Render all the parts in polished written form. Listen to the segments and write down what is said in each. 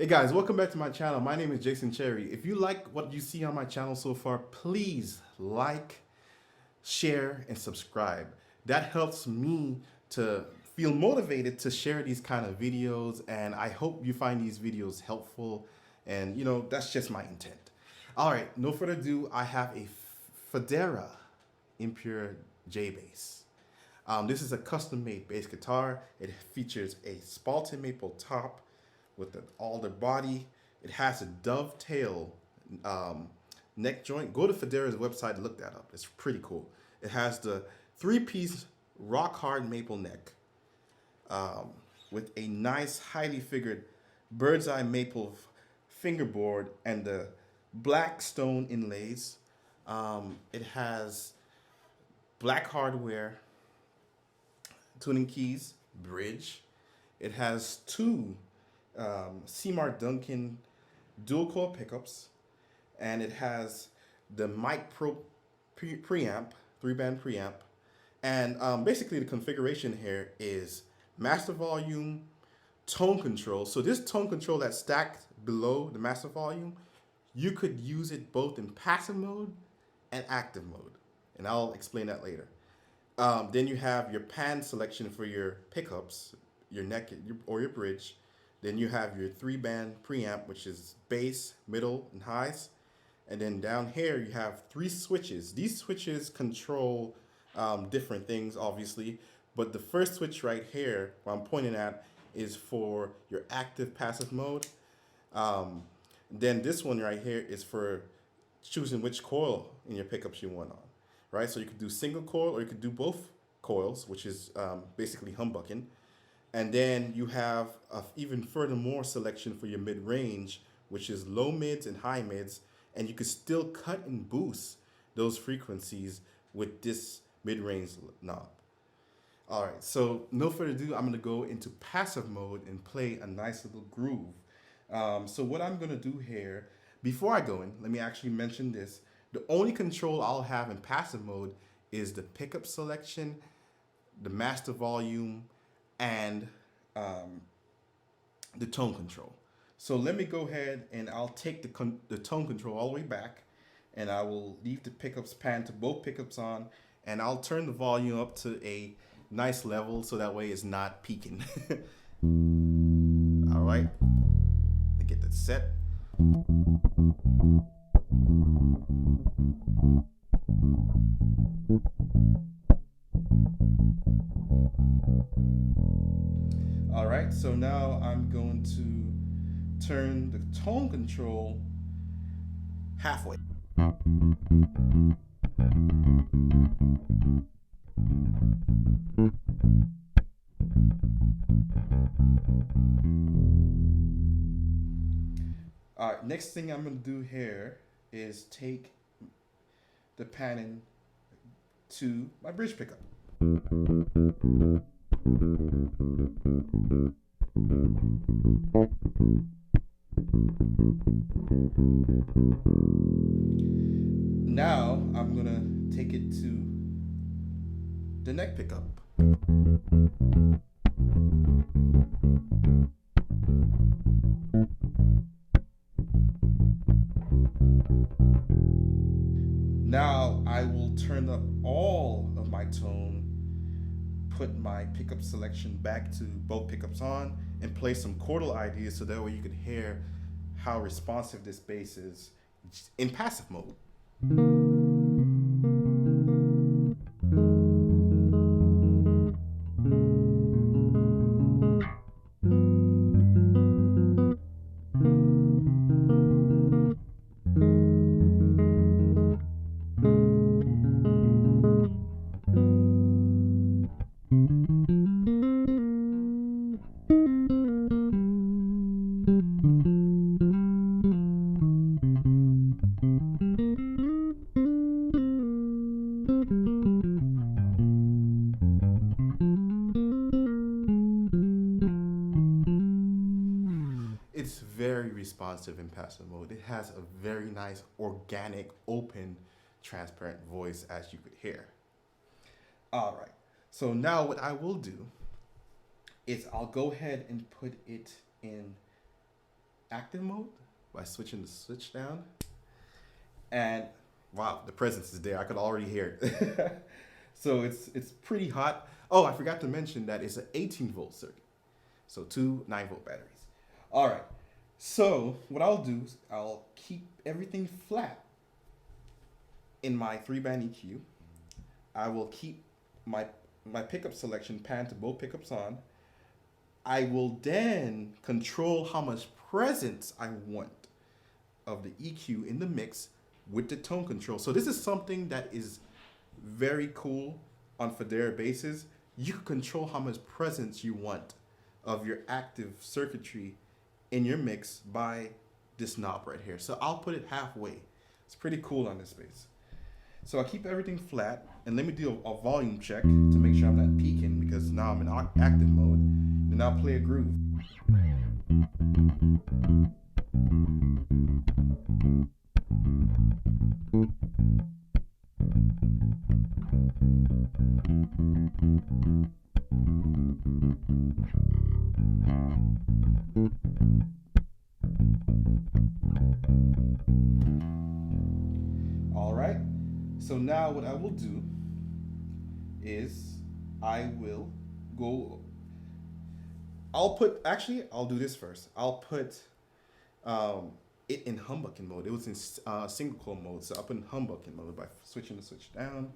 Hey guys, welcome back to my channel. My name is Jason Cherry. If you like what you see on my channel so far, please like, share, and subscribe. That helps me to feel motivated to share these kind of videos, and I hope you find these videos helpful, and that's just my intent. All right, no further ado, I have a Fodera Emperor J bass. This is a custom-made bass guitar. It features a spalted maple top with an alder body. It has a dovetail neck joint. Go to Fodera's website to look that up. It's pretty cool. It has the three-piece rock hard maple neck with a nice highly figured bird's eye maple fingerboard and the black stone inlays. It has black hardware, tuning keys, bridge. It has two Seymour Duncan dual coil pickups, and it has the Mic Pro preamp, 3-band preamp, and basically the configuration here is master volume, tone control. So this tone control that's stacked below the master volume, you could use it both in passive mode and active mode, and I'll explain that later. Then you have your pan selection for your pickups, your neck or your bridge. Then you have your 3-band preamp, which is bass, middle, and highs. And then down here you have 3 switches. These switches control different things, obviously, but the first switch right here, what I'm pointing at, is for your active passive mode. Then this one right here is for choosing which coil in your pickups you want on, right? So you could do single coil or you could do both coils, which is basically humbucking. And then you have even furthermore selection for your mid-range, which is low mids and high mids, and you could still cut and boost those frequencies with this mid-range knob. All right, so no further ado, I'm gonna go into passive mode and play a nice little groove. So what I'm gonna do here, before I go in, let me actually mention this. The only control I'll have in passive mode is the pickup selection, the master volume, and the tone control. So let me go ahead and I'll take the tone control all the way back, and I will leave the pickups pan to both pickups on, and I'll turn the volume up to a nice level so that way it's not peaking. All right, let me get that set. All right, so now I'm going to turn the tone control halfway. All right, next thing I'm going to do here is take the panning to my bridge pickup. Now I'm gonna take it to the neck pickup. Now I will turn up all of my tone, put my pickup selection back to both pickups on, and play some chordal ideas so that way you could hear how responsive this bass is in passive mode. It's very responsive in passive mode. It has a very nice, organic, open, transparent voice, as you could hear. All right, so now what I will do is I'll go ahead and put it in active mode by switching the switch down. And wow, the presence is there. I could already hear it. So it's pretty hot. Oh, I forgot to mention that it's an 18-volt circuit. So 2 9-volt batteries. All right. So what I'll do is I'll keep everything flat in my 3-band EQ. I will keep my pickup selection pan to both pickups on. I will then control how much presence I want of the EQ in the mix with the tone control. So this is something that is very cool on Fodera basses. You can control how much presence you want of your active circuitry in your mix by this knob right here. So I'll put it halfway. It's pretty cool on this bass. So I keep everything flat, and let me do a volume check to make sure I'm not peaking, because now I'm in active mode. Then I'll play a groove. All right. So now what I will do is I'll do this first. I'll put it in humbucking mode. It was in single coil mode, so I'll put in humbucking mode by switching the switch down.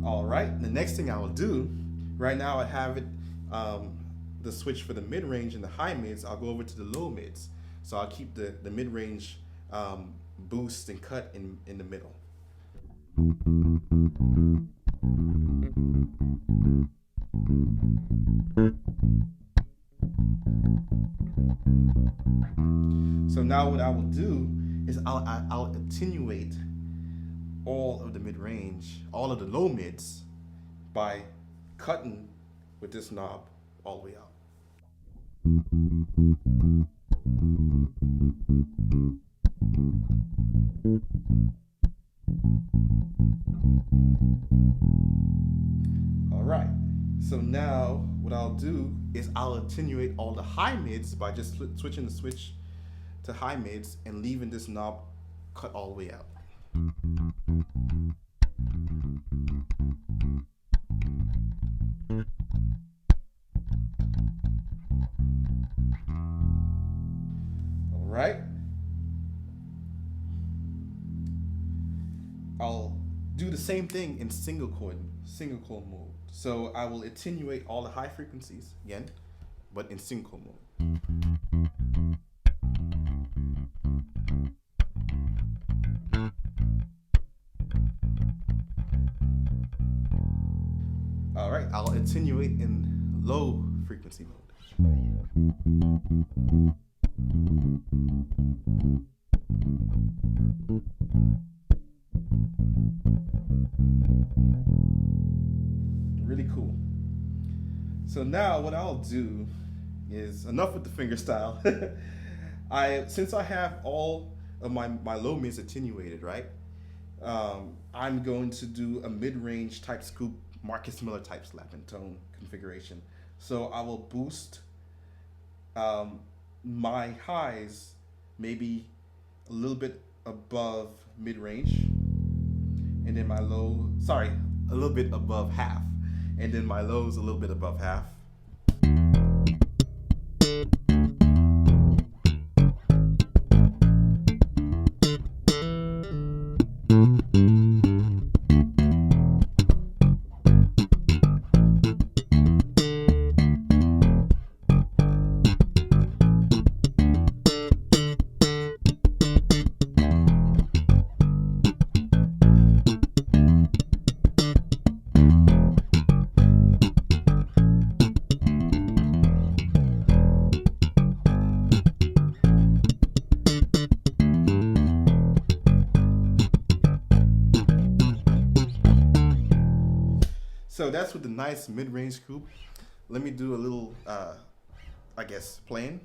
All right, the next thing I will do, right now I have it, the switch for the mid-range and the high mids. I'll go over to the low mids. So I'll keep the mid-range boost and cut in the middle. So now what I will do is I'll attenuate all of the mid-range, all of the low mids by cutting with this knob all the way out. All right, so now what I'll do is I'll attenuate all the high mids by just switching the switch to high mids and leaving this knob cut all the way out. All right. I'll do the same thing in single coil mode. So I will attenuate all the high frequencies again, but in single coil mode. All right, I'll attenuate in low frequency mode. Really cool. So now what I'll do is, enough with the finger style. Since I have all of my low mids attenuated, right? I'm going to do a mid-range type scoop, Marcus Miller type slap and tone configuration. So I will boost my highs maybe a little bit above mid-range, and then my low, a little bit above half, and then my lows a little bit above half. So that's with the nice mid-range scoop. Let me do a little, I guess, playing.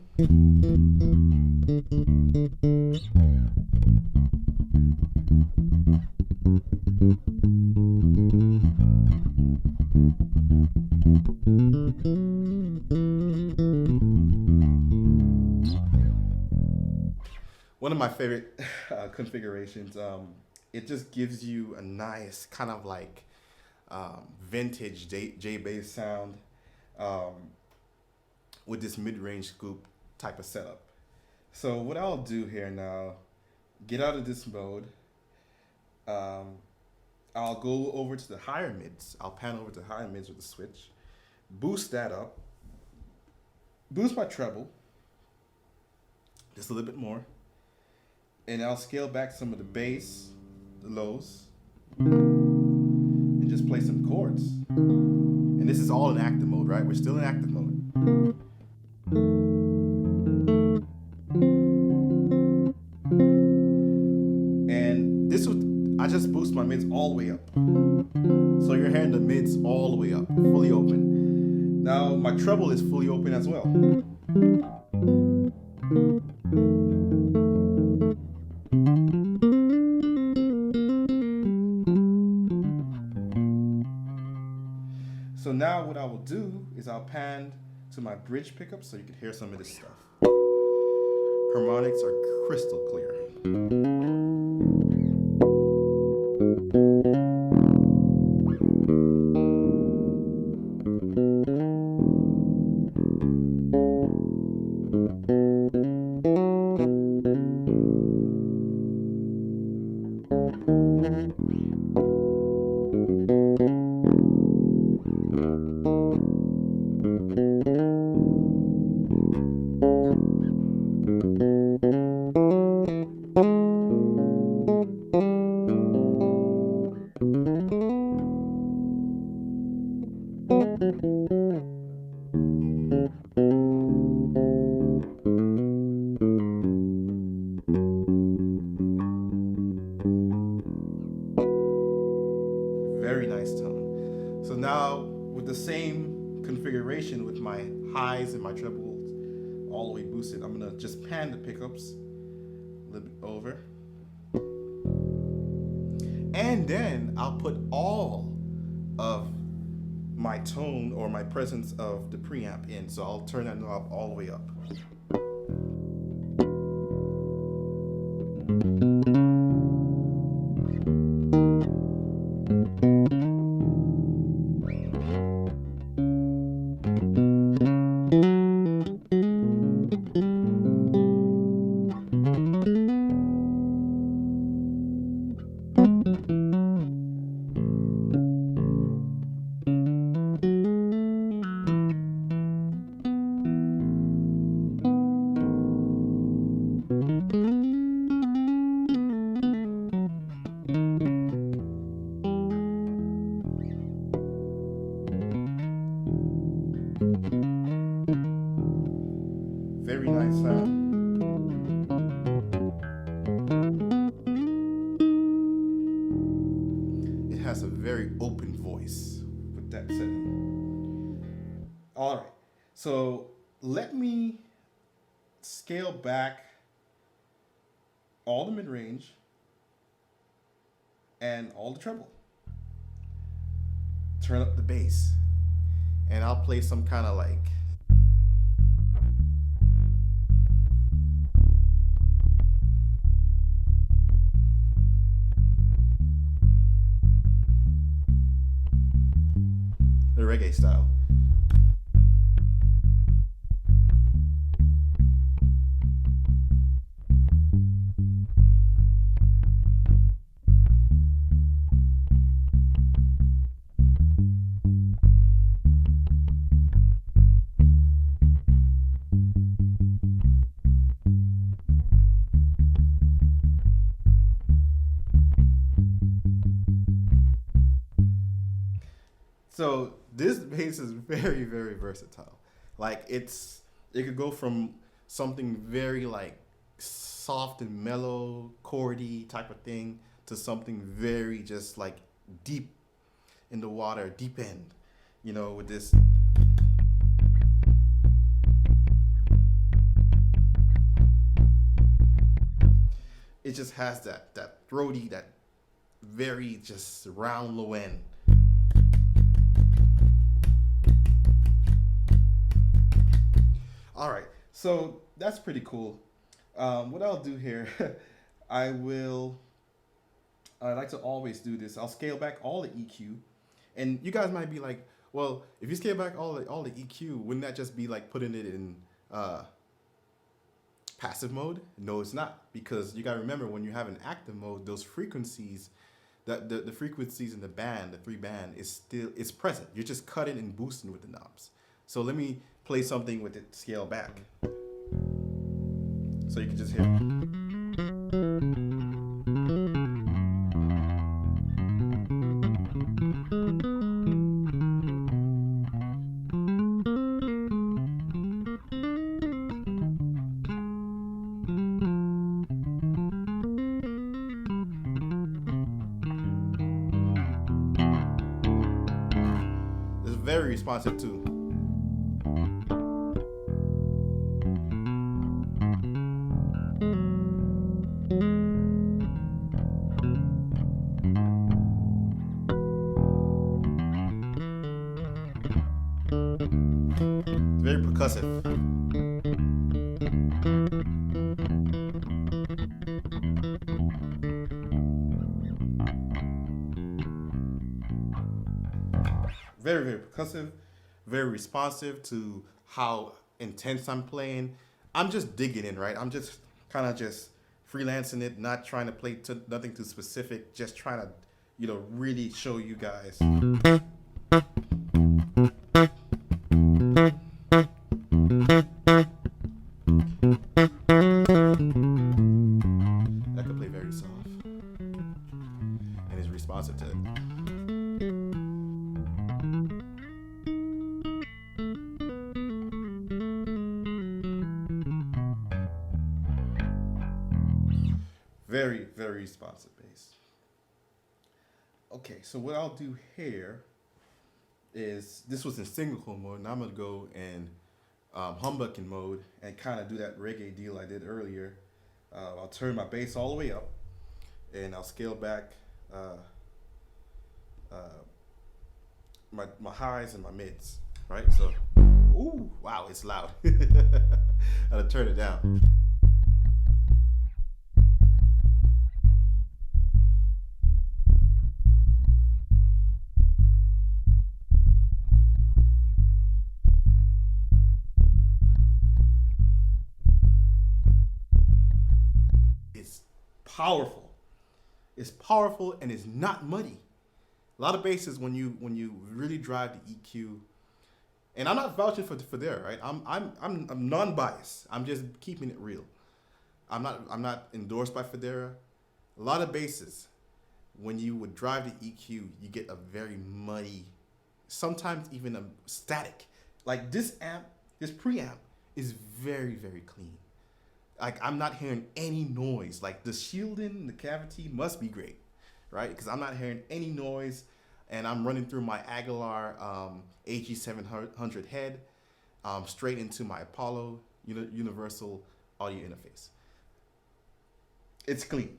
favorite configurations. It just gives you a nice kind of like vintage J bass sound um, with this mid-range scoop type of setup. So what I'll do here now, get out of this mode. Um, I'll go over to the higher mids. I'll pan over to higher mids with the switch, boost that up, boost my treble just a little bit more, and I'll scale back some of the bass, the lows, and just play some chords. And this is all in active mode, right? We're still in active mode. And this was, I just boost my mids all the way up. So you're hearing the mids all the way up, fully open. Now my treble is fully open as well. So now what I will do is I'll pan to my bridge pickup so you can hear some of this stuff. Harmonics are crystal clear. Very nice tone. So now with the same configuration with my highs and my trebles all the way boosted, I'm gonna just pan the pickups a little bit over. And then I'll put all of my tone or my presence of the preamp in. So I'll turn that knob all the way up. Very nice sound. It has a very open voice with that setting. All right, so let me scale back all the mid-range and all the treble. Turn up the bass, and I'll play some kind of like the reggae style. So this bass is very, very versatile. Like it could go from something very like soft and mellow, chordy type of thing to something very just like deep in the water, deep end, you know, with this. It just has that throaty, that very just round low end. All right, so that's pretty cool. What I'll do here, I will. I like to always do this. I'll scale back all the EQ, and you guys might be like, "Well, if you scale back all the EQ, wouldn't that just be like putting it in uh, passive mode?" No, it's not, because you gotta remember when you have an active mode, those frequencies, the frequencies in the band, the three band, is still it's present. You're just cutting and boosting with the knobs. So let me play something with it scale back, so you can just hear. It's very responsive too. It's very percussive. Very, very percussive, very responsive to how intense I'm playing. I'm just digging in, right? I'm just kind of just freelancing it, not trying to play to nothing too specific, just trying to, really show you guys. I could play very soft, and it's responsive to it. Very, very responsive bass. Okay, so what I'll do here is, this was in single coil mode, and I'm gonna go in humbucking mode and kind of do that reggae deal I did earlier. I'll turn my bass all the way up, and I'll scale back uh, my highs and my mids, right? So, ooh, wow, it's loud. I'll turn it down. It's powerful. It's powerful and it's not muddy. A lot of basses, when you really drive the EQ, and I'm not vouching for Fodera, right? I'm non-biased. I'm just keeping it real. I'm not endorsed by Fodera. A lot of basses, when you would drive the EQ, you get a very muddy, sometimes even a static. Like this amp, this preamp is very, very clean. Like I'm not hearing any noise. Like the shielding, the cavity must be great, right? Because I'm not hearing any noise, and I'm running through my Aguilar AG700 head straight into my Apollo Universal Audio Interface. It's clean.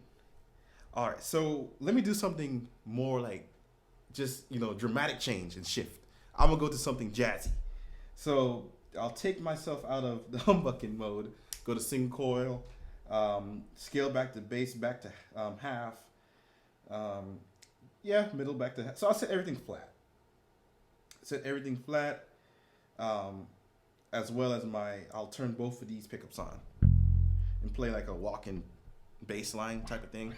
All right, so let me do something more like just dramatic change and shift. I'm gonna go to something jazzy. So I'll take myself out of the humbucking mode, go to single coil, scale back the bass back to half, middle back to half. So I'll set everything flat. As well as I'll turn both of these pickups on and play like a walking bass line type of thing.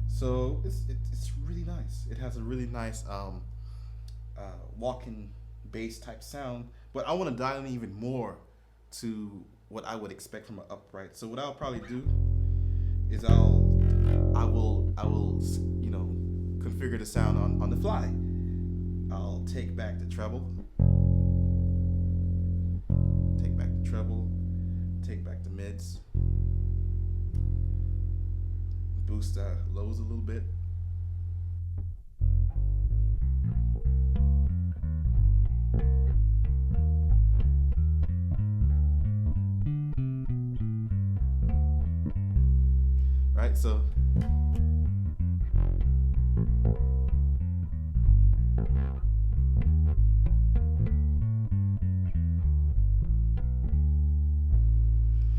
So it's really nice. It has a really nice walking bass type sound, but I want to dial in even more to what I would expect from an upright. So what I'll probably do is I will configure the sound on the fly. I'll take back the treble, take back the mids, boost the lows a little bit. right, so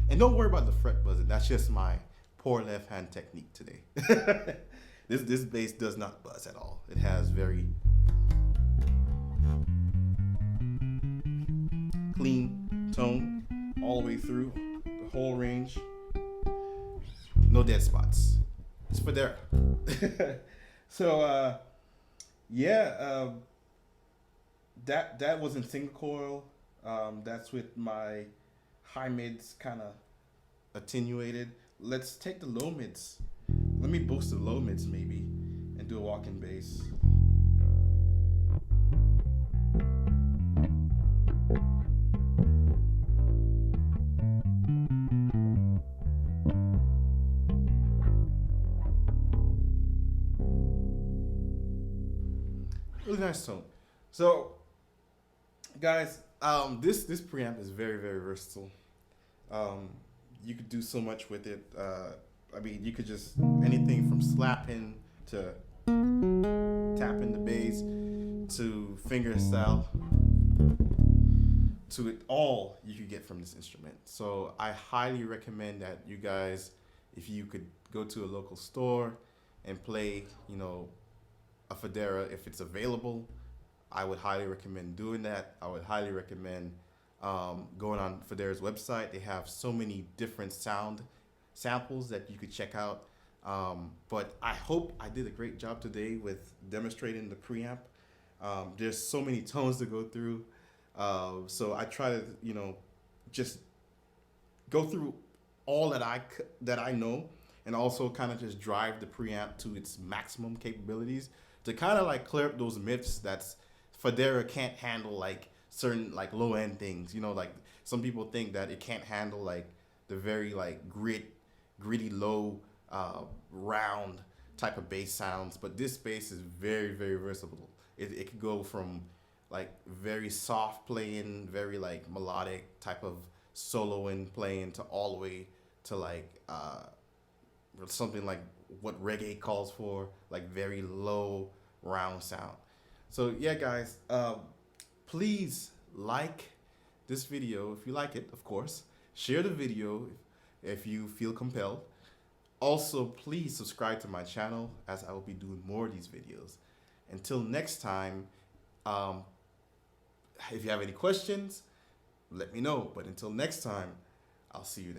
and don't worry about the fret buzzing. That's just my poor left hand technique today. This bass does not buzz at all. It has very clean tone all the way through the whole range. No dead spots. It's Fodera. So yeah, that was in single coil. That's with my high mids kind of attenuated. Let's take the low mids. Let me boost the low mids maybe and do a walk-in bass. Really nice tone. So guys, this preamp is very, very versatile. You could do so much with it. I mean, you could just anything from slapping to tapping the bass to finger style to it all you could get from this instrument. So I highly recommend that you guys, if you could go to a local store and play, you know, a Fodera if it's available, I would highly recommend doing that. I would highly recommend going on Fodera's website. They have so many different sound samples that you could check out. But I hope I did a great job today with demonstrating the preamp. There's so many tones to go through. So I try to, you know, just go through all that I know, and also kind of just drive the preamp to its maximum capabilities to kind of like clear up those myths that's Fodera can't handle like certain like low end things. You know, like some people think that it can't handle like the very like gritty low round type of bass sounds, but this bass is very, very versatile. It could go from like very soft playing, very like melodic type of soloing playing to all the way to like something like what reggae calls for, like very low round sound. So yeah, guys, please like this video if you like it, of course. Share the video if you feel compelled. Also, please subscribe to my channel as I will be doing more of these videos. Until next time, if you have any questions, let me know. But until next time, I'll see you then.